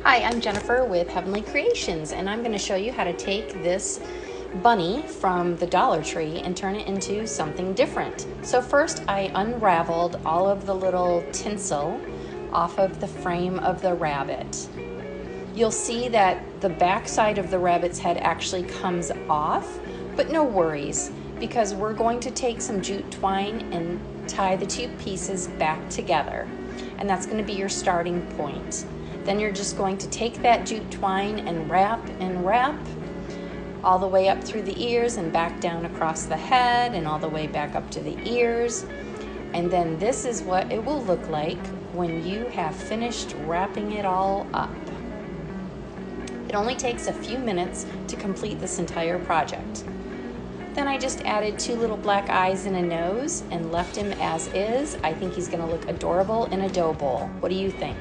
Hi, I'm Jennifer with Heavenly Creations, and I'm going to show you how to take this bunny from the Dollar Tree and turn it into something different. So first I unraveled all of the little tinsel off of the frame of the rabbit. You'll see that the back side of the rabbit's head actually comes off, but no worries, because we're going to take some jute twine and tie the two pieces back together, and that's going to be your starting point. Then you're just going to take that jute twine and wrap all the way up through the ears and back down across the head and all the way back up to the ears. And then this is what it will look like when you have finished wrapping it all up. It only takes a few minutes to complete this entire project. Then I just added 2 little black eyes and a nose and left him as is. I think he's going to look adorable in a dough bowl. What do you think?